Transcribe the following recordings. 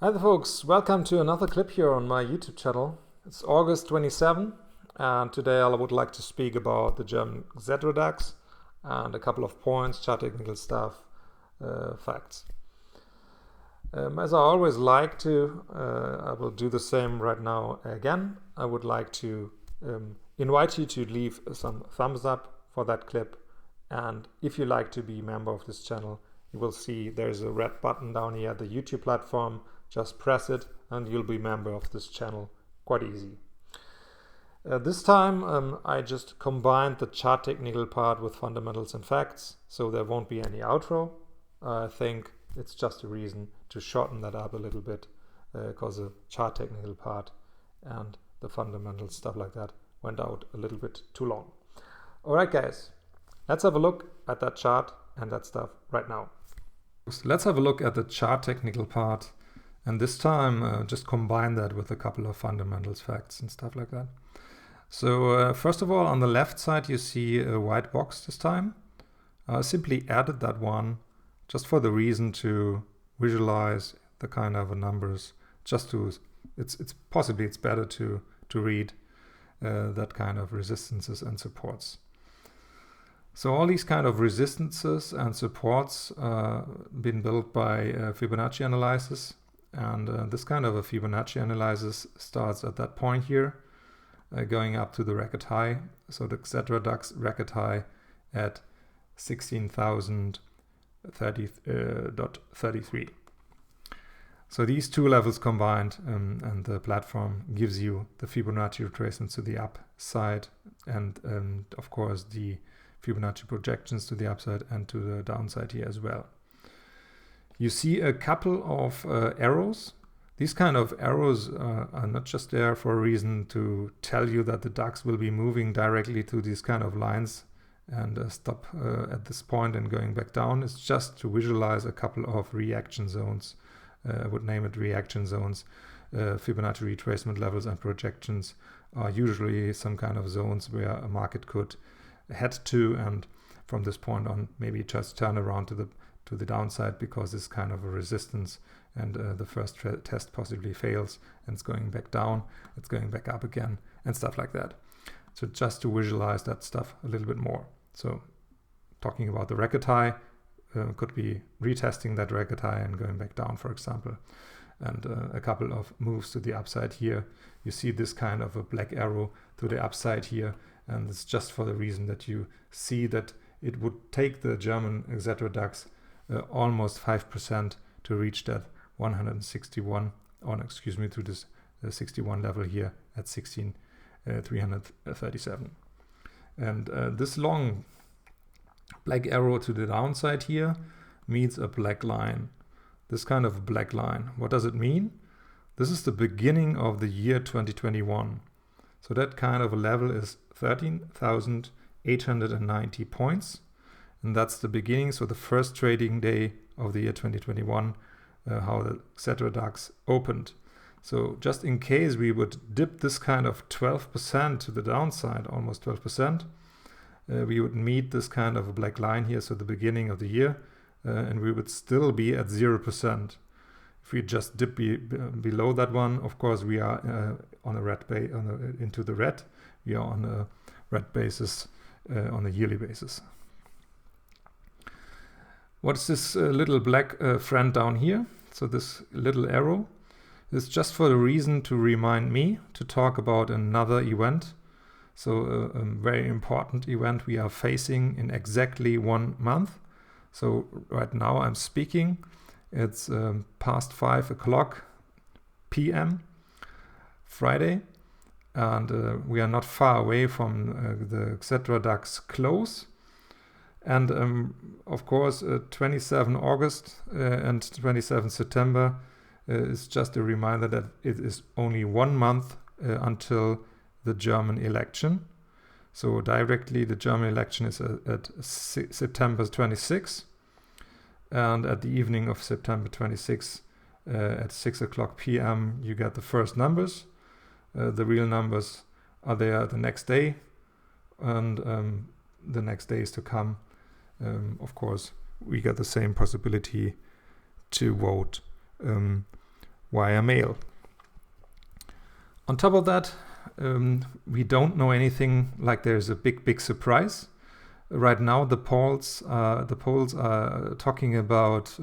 Hi there folks, welcome to another clip here on my YouTube channel. It's August 27 and today I would like to speak about the German Xetra-DAX and a couple of points, chart technical stuff, facts. As I always like to, I will do the same right now again. I would like to invite you to leave some thumbs up for that clip, and if you like to be a member of this channel, you will see there's a red button down here at the YouTube platform. Just press it and you'll be a member of this channel. Quite easy. This time I just combined the chart technical part with fundamentals and facts, so there won't be any outro. I think it's just a reason to shorten that up a little bit because the chart technical part and the fundamental stuff like that went out a little bit too long. Alright guys, let's have a look at that chart and that stuff right now. So let's have a look at the chart technical part. And this time, just combine that with a couple of fundamentals, facts and stuff like that. So first of all, on the left side, you see a white box this time. I simply added that one just for the reason to visualize the kind of numbers. Just to, it's better to read that kind of resistances and supports. So all these kind of resistances and supports been built by Fibonacci analysis. And this kind of a Fibonacci analysis starts at that point here, going up to the record high. So the Xetra-DAX record high at 16,030.33. So these two levels combined, and the platform gives you the Fibonacci retracements to the upside, and of course the Fibonacci projections to the upside and to the downside here as well. You see a couple of arrows. These kind of arrows are not just there for a reason to tell you that the DAX will be moving directly to these kind of lines and stop at this point and going back down. It's just to visualize a couple of reaction zones. I would name it reaction zones. Fibonacci retracement levels and projections are usually some kind of zones where a market could head to, and from this point on maybe just turn around to the downside because it's kind of a resistance, and the first test possibly fails and it's going back down, it's going back up again and stuff like that. So just to visualize that stuff a little bit more. So talking about the record high, could be retesting that record high and going back down, for example, and a couple of moves to the upside here. You see this kind of a black arrow to the upside here, and it's just for the reason that you see that it would take the German Xetra-DAX almost 5% to reach that 161, or excuse me, to this 61 level here at 16,337. And this long black arrow to the downside here means a black line. This kind of black line. What does it mean? This is the beginning of the year 2021. So that kind of a level is 13,890 points. And that's the beginning, so the first trading day of the year 2021, how the Xetra-DAX opened. So just in case we would dip this kind of 12% to the downside, almost 12%, we would meet this kind of a black line here, so the beginning of the year, and we would still be at 0%. If we just dip below that one, of course we are on a red into the red. We are on a red basis on a yearly basis. What's this little black friend down here? So this little arrow is just for the reason to remind me to talk about another event. So a very important event we are facing in exactly 1 month. So right now I'm speaking. It's past 5 o'clock p.m. Friday, and we are not far away from the Xetra-DAX close. And of course, 27 August and 27 September is just a reminder that it is only 1 month until the German election. So directly the German election is at September 26. And at the evening of September 26 at 6 o'clock p.m. you get the first numbers. The real numbers are there the next day, and the next days to come. Of course, we get the same possibility to vote via mail. On top of that, we don't know anything like there's a big surprise. Right now, the polls are talking about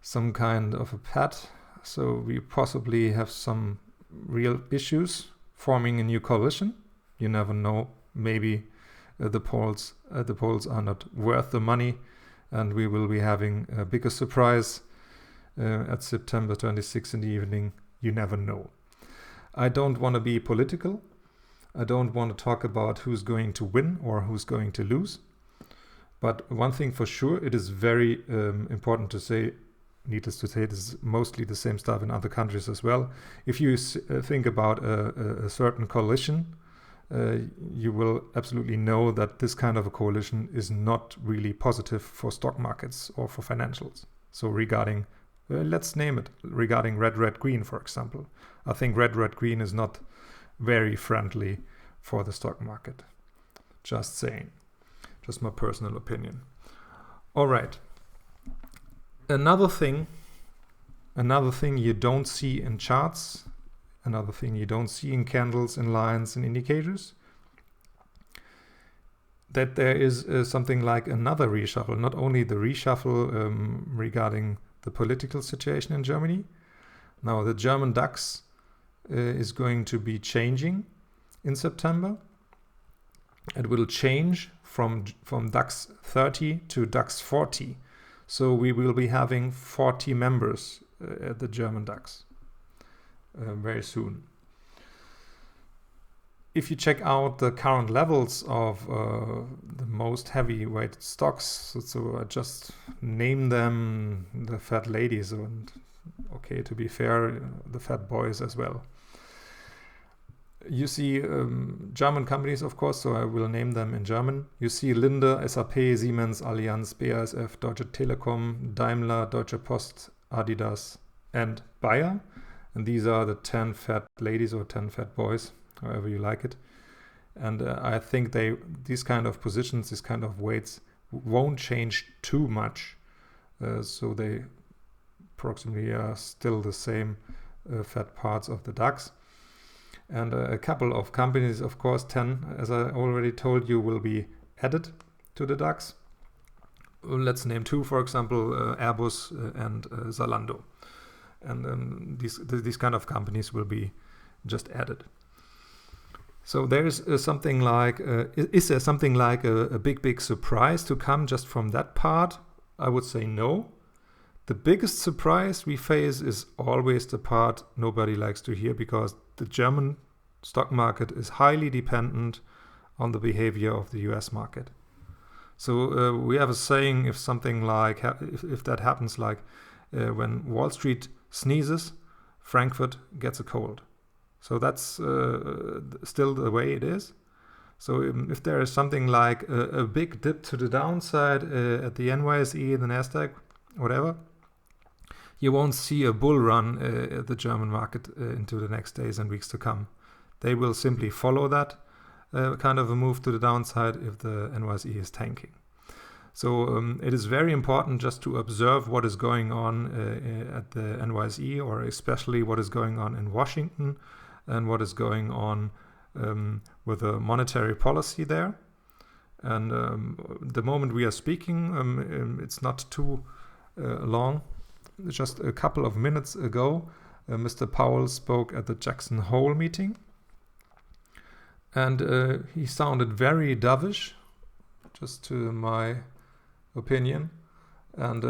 some kind of a pat. So we possibly have some real issues forming a new coalition. You never know. Maybe the polls are not worth the money, and we will be having a bigger surprise at September 26 in the evening. You never know. I don't want to be political. I don't want to talk about who's going to win or who's going to lose. But one thing for sure, it is very important to say, needless to say, this is mostly the same stuff in other countries as well. If you think about a certain coalition, you will absolutely know that this kind of a coalition is not really positive for stock markets or for financials. So regarding, let's name it, regarding red, green, for example. I think red, green is not very friendly for the stock market. Just saying. Just my personal opinion. All right. Another thing you don't see in charts, another thing you don't see in candles, in lines, and indicators, that there is something like another reshuffle, not only the reshuffle regarding the political situation in Germany. Now, the German DAX is going to be changing in September. It will change from DAX 30 to DAX 40. So we will be having 40 members at the German DAX very soon. If you check out the current levels of the most heavyweight stocks, so I just name them the fat ladies, and okay, to be fair, the fat boys as well. You see German companies, of course, so I will name them in German. You see Linde, SAP, Siemens, Allianz, BASF, Deutsche Telekom, Daimler, Deutsche Post, Adidas, and Bayer. And these are the 10 fat ladies or 10 fat boys, however you like it. And I think these kind of positions, these kind of weights won't change too much. So they approximately are still the same fat parts of the DAX. And a couple of companies, of course, 10, as I already told you, will be added to the DAX. Let's name two, for example, Airbus and Zalando. And these kind of companies will be just added. So there is something like, is there something like a big surprise to come just from that part? I would say no. The biggest surprise we face is always the part nobody likes to hear, because the German stock market is highly dependent on the behavior of the US market. So we have a saying, if something like, if that happens, like when Wall Street sneezes, Frankfurt gets a cold. So that's still the way it is. So if there is something like a big dip to the downside at the NYSE, the Nasdaq, whatever, you won't see a bull run at the German market into the next days and weeks to come. They will simply follow that kind of a move to the downside if the NYSE is tanking. So it is very important just to observe what is going on at the NYSE, or especially what is going on in Washington and what is going on with the monetary policy there. And the moment we are speaking, it's not too long. Just a couple of minutes ago, Mr. Powell spoke at the Jackson Hole meeting, and he sounded very dovish, just to my opinion. And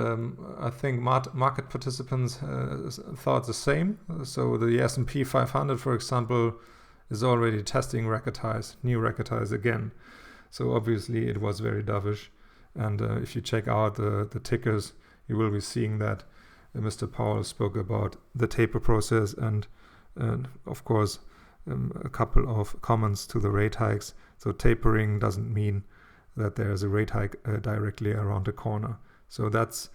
I think market participants thought the same. So the S&P 500, for example, is already testing record highs, new record highs again. So obviously it was very dovish. And if you check out the tickers, you will be seeing that Mr. Powell spoke about the taper process and of course, a couple of comments to the rate hikes. So tapering doesn't mean that there's a rate hike directly around the corner. So that's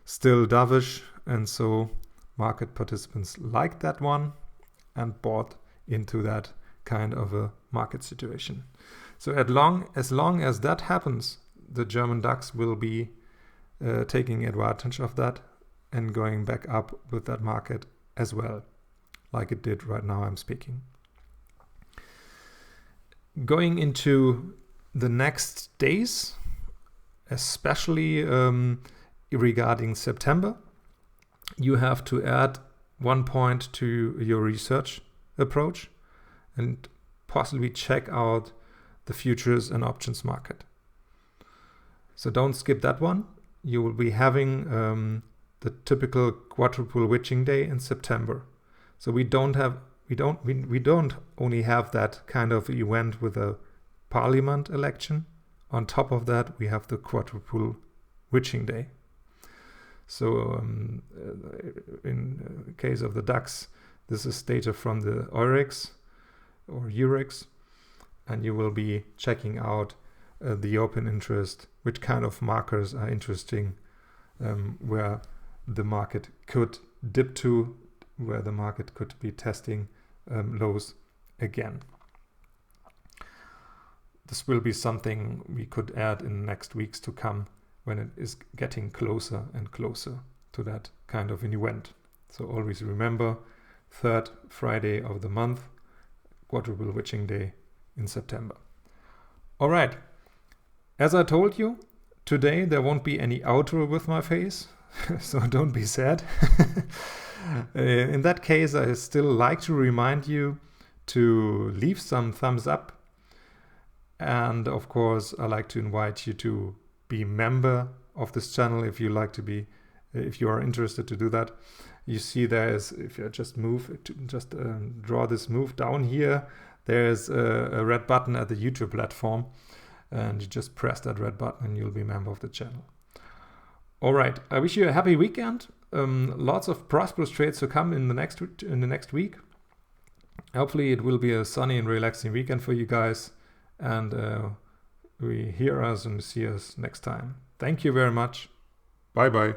still dovish, and so market participants liked that one and bought into that kind of a market situation. So as long as that happens, the German DAX will be taking advantage of that. and going back up with that market as well, like it did right now I'm speaking. Going into the next days, especially regarding September, you have to add 1 point to your research approach and possibly check out the futures and options market. So don't skip that one. You will be having the typical quadruple witching day in September. So we don't only have that kind of event with a parliament election. On top of that, we have the quadruple witching day. So in case of the DAX, this is data from the Eurex or Eurex, and you will be checking out the open interest, which kind of markers are interesting, where the market could dip to, where the market could be testing lows again. This will be something we could add in the next weeks to come when it is getting closer and closer to that kind of an event. So always remember, 3rd Friday of the month, quadruple witching day in September. All right. As I told you, today there won't be any outro with my face, so don't be sad. In that case, I still like to remind you to leave some thumbs up. And of course, I like to invite you to be a member of this channel if you are interested to do that. You see there's, if you just draw this move down here, there's a red button at the YouTube platform, and you just press that red button and you'll be a member of the channel. All right, I wish you a happy weekend. Lots of prosperous trades to come in the next week. Hopefully it will be a sunny and relaxing weekend for you guys, and we hear us and see us next time. Thank you very much. Bye bye.